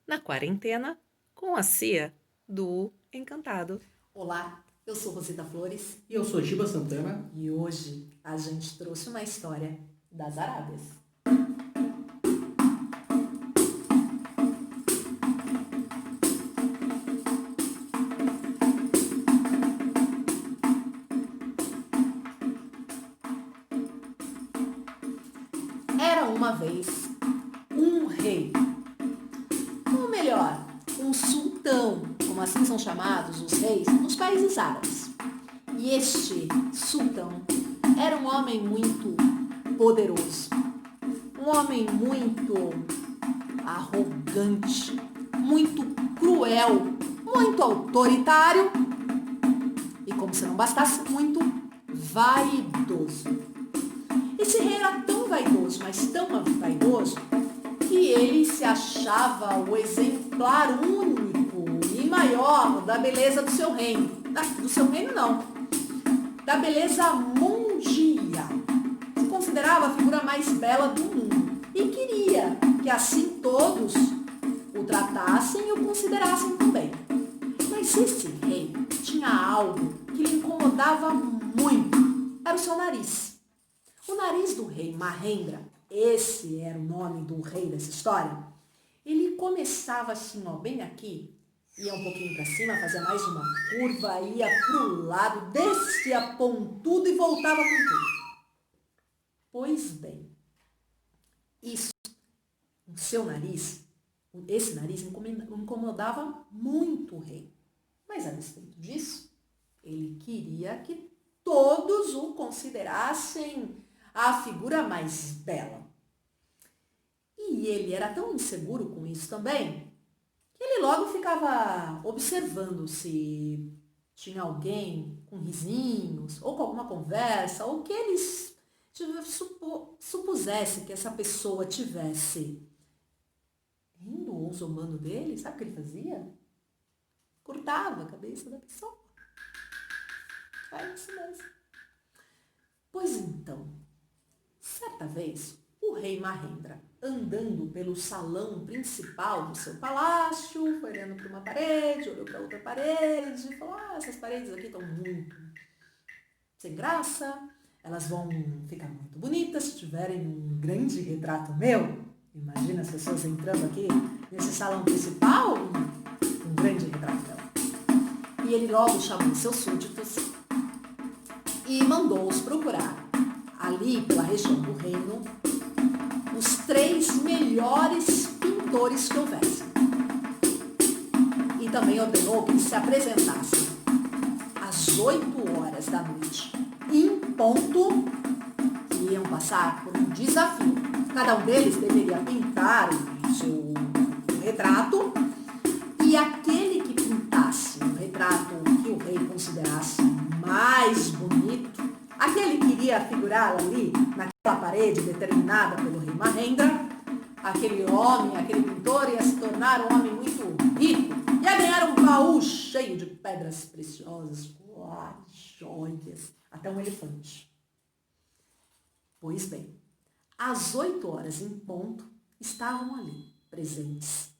na quarentena com a Cia do Encantado. Olá, eu sou Rosita Flores E eu sou Giba Santana. e hoje a gente trouxe uma história das Arábias. Era uma vez um rei, ou melhor, um sultão, como assim são chamados os reis nos países árabes. E este sultão era um homem muito poderoso, um homem muito arrogante, muito cruel, muito autoritário e, como se não bastasse, muito vaidoso. Esse rei era tão vaidoso, mas tão vaidoso, que ele se achava o exemplar único e maior da beleza do seu reino. Do seu reino não, da beleza mundial. Se considerava a figura mais bela do mundo e queria que assim todos o tratassem e o considerassem também. Mas esse rei tinha algo que lhe incomodava muito, era o seu nariz. O nariz do rei Mahendra, esse era o nome do rei dessa história, ele começava assim, ó, bem aqui, ia um pouquinho para cima, fazia mais uma curva, ia pro lado, descia pontudo e voltava com tudo. Pois bem, isso, o seu nariz, esse nariz incomodava muito o rei. Mas a despeito disso, ele queria que todos o considerassem a figura mais bela. E ele era tão inseguro com isso também, que ele logo ficava observando se tinha alguém com risinhos, ou com alguma conversa, ou que eles supusesse que essa pessoa tivesse rindo ou zombando dele. Sabe o que ele fazia? Cortava a cabeça da pessoa. É isso mesmo. Pois então, certa vez, o rei Mahendra, andando pelo salão principal do seu palácio, foi olhando para uma parede, olhou para outra parede e falou: essas paredes aqui estão muito sem graça, elas vão ficar muito bonitas se tiverem um grande retrato meu. Imagina as pessoas entrando aqui nesse salão principal, um grande retrato meu. E ele logo chamou seus súditos e mandou-os procurar ali pela região do reino os 3 melhores pintores que houvessem. E também ordenou que eles se apresentassem às 8 horas da noite, em ponto, que iam passar por um desafio. Cada um deles deveria pintar o seu retrato, e aquele que pintasse o retrato que o rei considerasse mais bonito, aquele que iria figurar ali naquela parede determinada pelo rei Mahendra, aquele homem, aquele pintor ia se tornar um homem muito rico, ia ganhar um baú cheio de pedras preciosas, colares, joias, até um elefante. Pois bem, às 8 horas em ponto, estavam ali presentes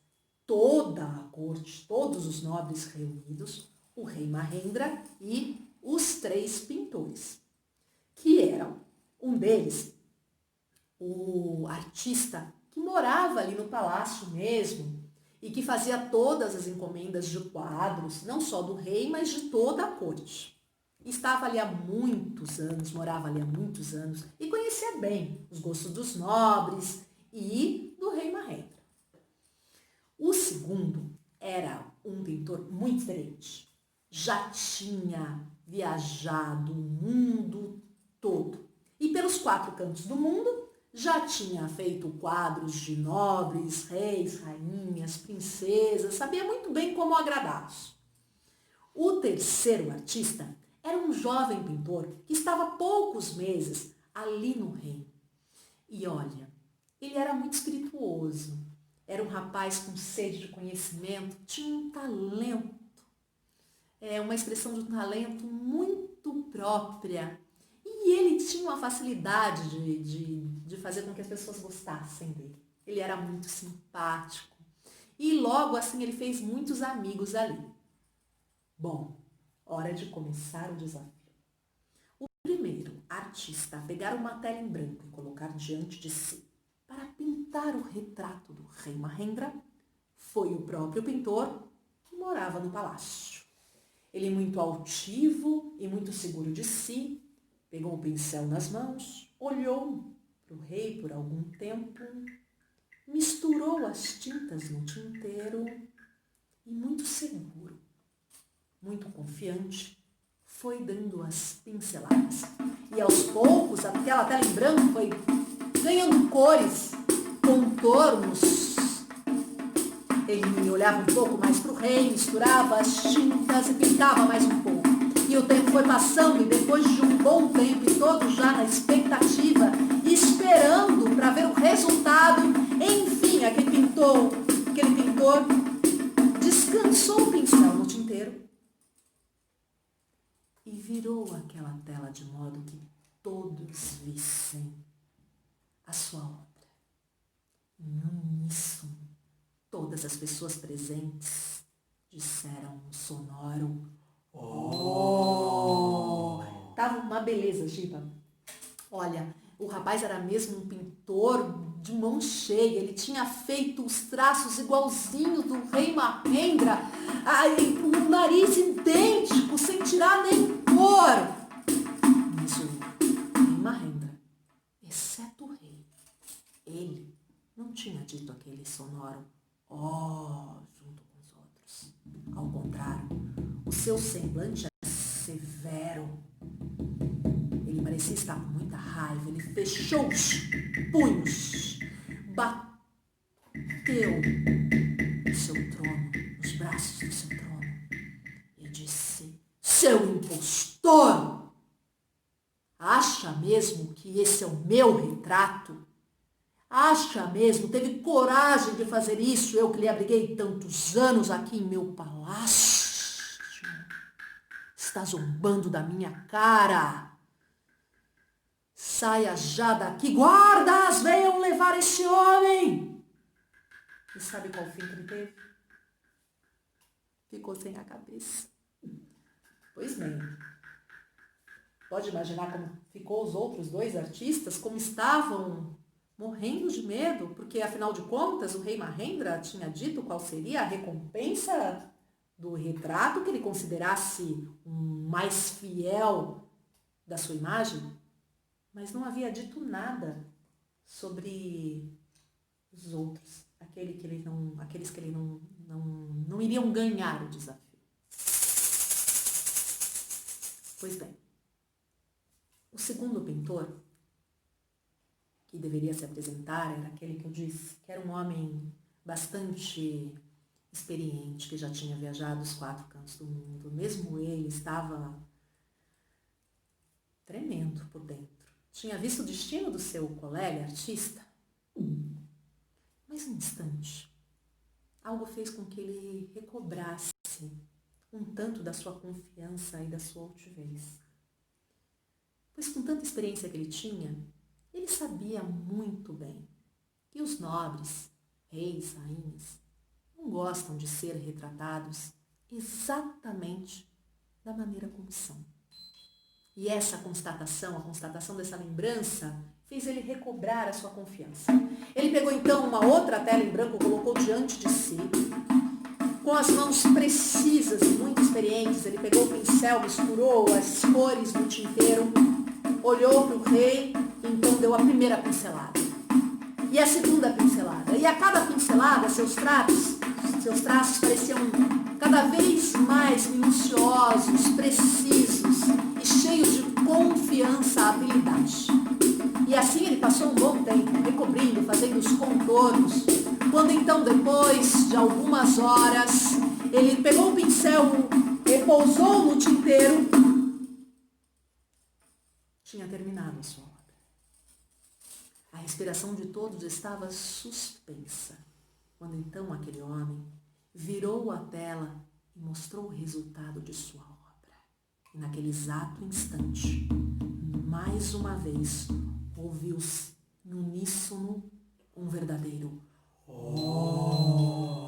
toda a corte, todos os nobres reunidos, o rei Mahendra e os 3 pintores, que eram, um deles, o artista que morava ali no palácio mesmo e que fazia todas as encomendas de quadros, não só do rei, mas de toda a corte. Estava ali há muitos anos, morava ali há muitos anos e conhecia bem os gostos dos nobres e do rei Mahendra. O segundo era um pintor muito diferente. Já tinha viajado o mundo todo e pelos 4 cantos do mundo já tinha feito quadros de nobres, reis, rainhas, princesas, sabia muito bem como agradá-los. O terceiro artista era um jovem pintor que estava há poucos meses ali no reino. E olha, ele era muito espirituoso, era um rapaz com sede de conhecimento, tinha um talento, uma expressão de um talento muito própria. E ele tinha uma facilidade de fazer com que as pessoas gostassem dele. Ele era muito simpático. E logo assim ele fez muitos amigos ali. Bom, hora de começar o desafio. O primeiro artista a pegar uma tela em branco e colocar diante de si para pintar o retrato do rei Mahendra foi o próprio pintor que morava no palácio. Ele, muito altivo e muito seguro de si, pegou o pincel nas mãos, olhou para o rei por algum tempo, misturou as tintas no tinteiro e, muito seguro, muito confiante, foi dando as pinceladas. E aos poucos, aquela tela em branco foi ganhando cores, contornos. Ele olhava um pouco mais para o rei, misturava as tintas e pintava mais um pouco. E o tempo foi passando e depois de um bom tempo, e todos já na expectativa, esperando para ver o resultado, enfim, aquele pintor descansou o pincel no tinteiro e virou aquela tela de modo que todos vissem a sua obra. Em uníssono, todas as pessoas presentes disseram um sonoro "Oh!". Tava uma beleza, Giba. Olha, o rapaz era mesmo um pintor de mão cheia. Ele tinha feito os traços igualzinhos do rei Mahendra, um nariz idêntico, sem tirar nem cor. Mas o rei Mahendra, exceto o rei, ele não tinha dito aquele sonoro "Oh!" junto com os outros. Ao contrário, o seu semblante era severo. Ele parecia estar com muita raiva. Ele fechou os punhos, bateu no seu trono, nos braços do seu trono, e disse: "Seu impostor! Acha mesmo que esse é o meu retrato? Acha mesmo? Teve coragem de fazer isso? Eu que lhe abriguei tantos anos aqui em meu palácio? Está zombando da minha cara? Saia já daqui, guardas, venham levar esse homem!" E sabe qual fim que ele teve? Ficou sem a cabeça. Pois bem, pode imaginar como ficou os outros dois artistas, como estavam morrendo de medo, porque afinal de contas o rei Mahendra tinha dito qual seria a recompensa do retrato que ele considerasse um mais fiel da sua imagem, mas não havia dito nada sobre os outros, aqueles que ele não iriam ganhar o desafio. Pois bem, o segundo pintor que deveria se apresentar era aquele que eu disse, que era um homem bastante experiente, que já tinha viajado os 4 cantos do mundo. Mesmo ele estava tremendo por dentro. Tinha visto o destino do seu colega artista, mas um instante, algo fez com que ele recobrasse um tanto da sua confiança e da sua altivez. Pois com tanta experiência que ele tinha, ele sabia muito bem que os nobres, reis, rainhas, não gostam de ser retratados exatamente da maneira como são. E essa constatação, a constatação dessa lembrança, fez ele recobrar a sua confiança. Ele pegou então uma outra tela em branco, colocou diante de si, com as mãos precisas e muito experientes. Ele pegou o pincel, misturou as cores do tinteiro, olhou para o rei e então deu a primeira pincelada. E a segunda pincelada. E a cada pincelada, seus traços pareciam cada vez mais minuciosos, precisos e cheios de confiança e habilidade. E assim ele passou um bom tempo, recobrindo, fazendo os contornos, quando então, depois de algumas horas, ele pegou o pincel, repousou no tinteiro, tinha terminado a sua obra. A respiração de todos estava suspensa, quando então aquele homem virou a tela e mostrou o resultado de sua obra. E naquele exato instante, mais uma vez, ouviu-se em uníssono um verdadeiro "Oh!".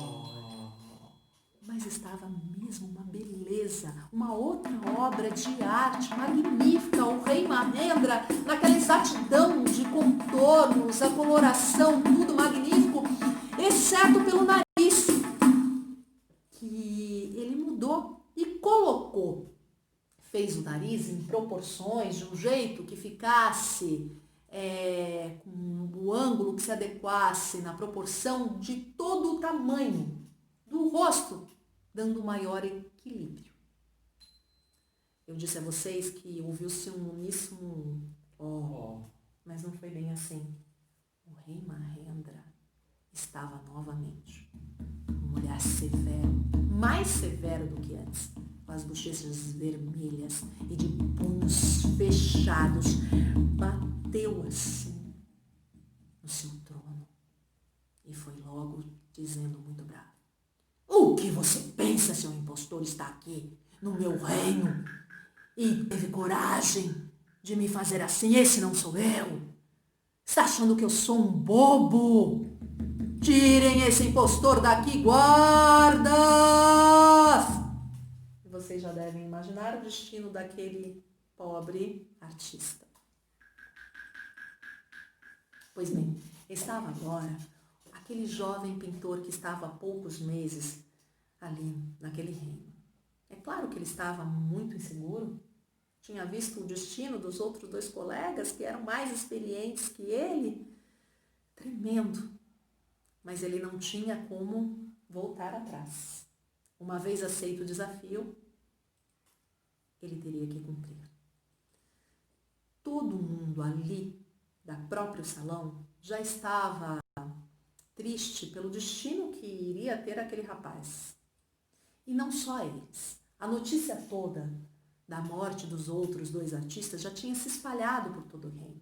estava mesmo uma beleza, uma outra obra de arte magnífica. O rei Mahendra, naquela exatidão de contornos, a coloração, tudo magnífico, exceto pelo nariz, que ele mudou e colocou. Fez o nariz em proporções, de um jeito que ficasse com o ângulo que se adequasse na proporção de todo o tamanho do rosto, dando maior equilíbrio. Eu disse a vocês que ouviu-se um uníssono mas não foi bem assim. O rei Mahendra estava novamente, um olhar severo, mais severo do que antes, com as bochechas vermelhas e de punhos fechados, bateu assim no seu trono e foi logo dizendo muito bravo: o que você pensa, seu impostor, está aqui no meu reino e teve coragem de me fazer assim? Esse não sou eu. Está achando que eu sou um bobo? Tirem esse impostor daqui, guardas! E vocês já devem imaginar o destino daquele pobre artista. Pois bem, estava agora aquele jovem pintor que estava há poucos meses ali naquele reino. É claro que ele estava muito inseguro. Tinha visto o destino dos outros dois colegas que eram mais experientes que ele. Tremendo. Mas ele não tinha como voltar atrás. Uma vez aceito o desafio, ele teria que cumprir. Todo mundo ali, da próprio salão, já estava triste pelo destino que iria ter aquele rapaz. E não só eles. A notícia toda da morte dos outros dois artistas já tinha se espalhado por todo o reino.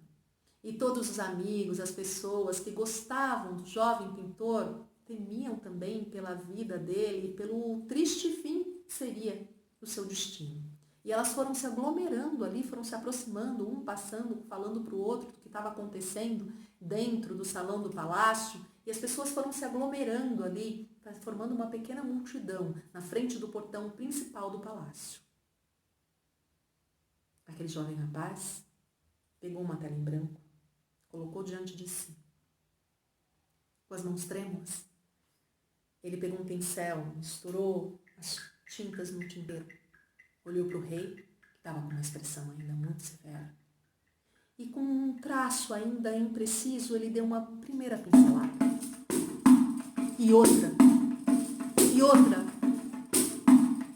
E todos os amigos, as pessoas que gostavam do jovem pintor, temiam também pela vida dele e pelo triste fim que seria o seu destino. E elas foram se aglomerando ali, foram se aproximando, um passando, falando para o outro do que estava acontecendo dentro do salão do palácio. E as pessoas foram se aglomerando ali, formando uma pequena multidão na frente do portão principal do palácio. Aquele jovem rapaz pegou uma tela em branco, colocou diante de si. Com as mãos trêmulas, ele pegou um pincel, misturou as tintas no tinteiro, olhou para o rei, que estava com uma expressão ainda muito severa, e com um traço ainda impreciso, ele deu uma primeira pincelada. E outra.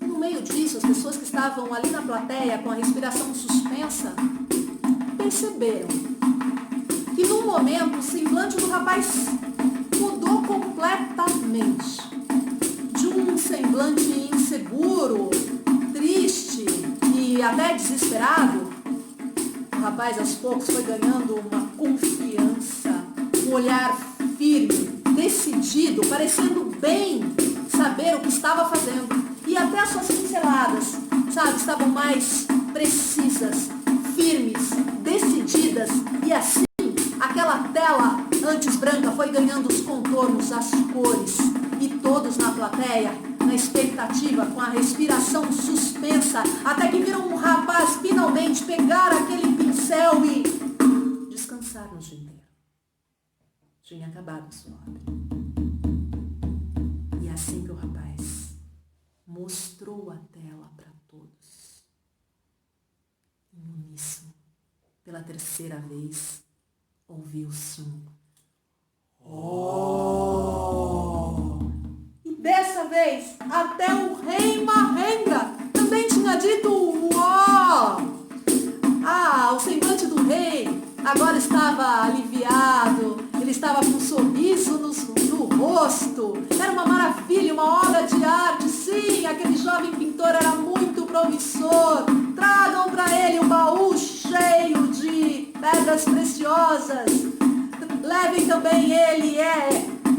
No meio disso, as pessoas que estavam ali na plateia com a respiração suspensa perceberam que num momento o semblante do rapaz mudou completamente. De um semblante inseguro, triste e até desesperado, o rapaz aos poucos foi ganhando uma confiança, um olhar firme, decidido, parecendo bem saber o que estava fazendo. E até as suas pinceladas, estavam mais precisas, firmes, decididas. E assim, aquela tela antes branca foi ganhando os contornos, as cores. E todos na plateia, na expectativa, com a respiração suspensa, até que viram um rapaz finalmente pegar aquele pincel e descansar no tinteiro. Tinha acabado a sua obra. E é assim que o rapaz mostrou a tela para todos. Em uníssono, pela terceira vez, ouviu-se um "Oh!". E dessa vez, até o rei Mahendra também tinha dito "Oh!". O semblante do rei agora estava aliviado, ele estava com um sorriso no rosto. Era uma maravilha, uma obra de arte. Sim, aquele jovem pintor era muito promissor. Tragam para ele um baú cheio de pedras preciosas. Levem também ele,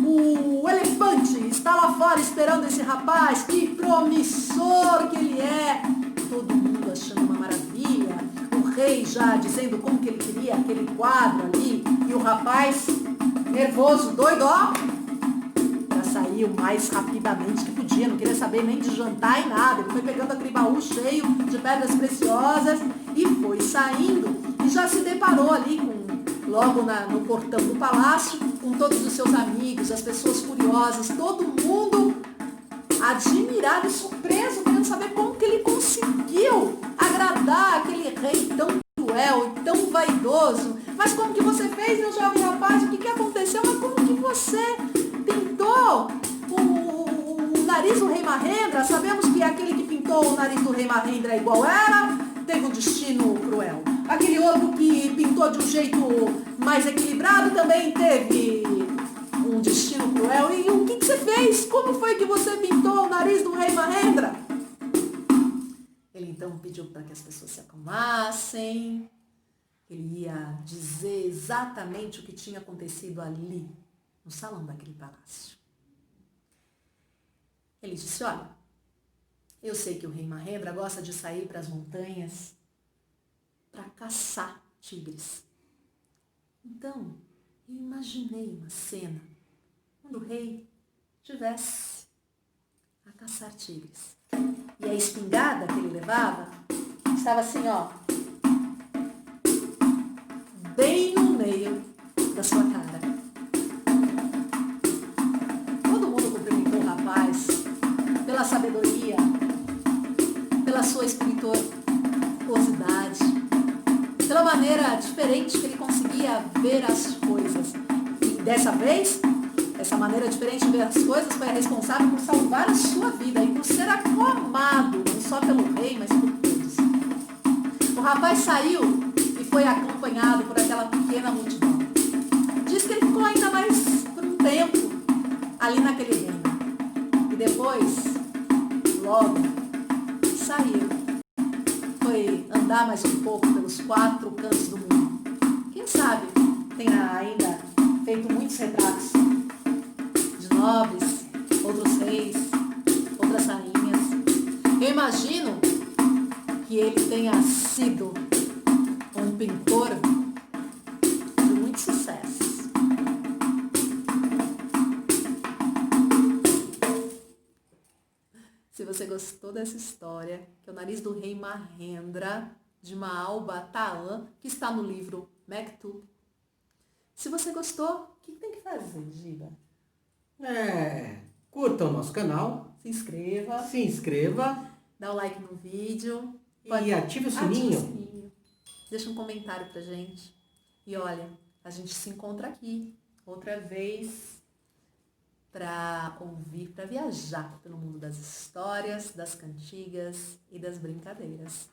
o elefante. Está lá fora esperando esse rapaz. Que promissor que ele é. Todo mundo achando uma maravilha. O rei já dizendo como que ele queria aquele quadro ali. E o rapaz, nervoso, doido, para saiu mais rapidamente que podia, não queria saber nem de jantar e nada. Ele foi pegando aquele baú cheio de pedras preciosas e foi saindo. E já se deparou ali logo no portão do palácio, com todos os seus amigos, as pessoas curiosas, todo mundo admirado e surpreso, querendo saber como que ele conseguiu agradar aquele rei tão cruel e tão vaidoso. Mas como que você fez, meu jovem rapaz? O que aconteceu? Mas como que você pintou o nariz do rei Mahendra? Sabemos que aquele que pintou o nariz do rei Mahendra igual era, teve um destino cruel. Aquele outro que pintou de um jeito mais equilibrado também teve um destino cruel. E o que você fez? Como foi que você pintou o nariz do rei Mahendra? Ele então pediu para que as pessoas se acalmassem. Ele ia dizer exatamente o que tinha acontecido ali, no salão daquele palácio. Ele disse, olha, eu sei que o rei Mahendra gosta de sair para as montanhas para caçar tigres. Então, eu imaginei uma cena onde o rei tivesse a caçar tigres. E a espingarda que ele levava estava assim, ó, bem no meio da sua cara. Todo mundo cumprimentou o rapaz pela sabedoria, pela sua espirituosidade, pela maneira diferente que ele conseguia ver as coisas. E dessa vez, essa maneira diferente de ver as coisas foi a responsável por salvar a sua vida e por ser aclamado, não só pelo rei, mas por todos. O rapaz saiu e foi acompanhado por aquela pequena multidão. Diz que ele ficou ainda mais por um tempo ali naquele reino. E depois, logo, saiu. Foi andar mais um pouco pelos 4 cantos do mundo. Quem sabe tenha ainda feito muitos retratos de nobres, outros reis, outras rainhas. Eu imagino que ele tenha sido um pintor de muito sucesso. Se você gostou dessa história, que é o nariz do rei Mahendra, de Maal Bataan, que está no livro Mektub. Se você gostou, o que tem que fazer, Giba? Curta o nosso canal, Se inscreva, dá o like no vídeo e ative o sininho. Deixa um comentário pra gente. E olha, a gente se encontra aqui outra vez para ouvir, para viajar pelo mundo das histórias, das cantigas e das brincadeiras.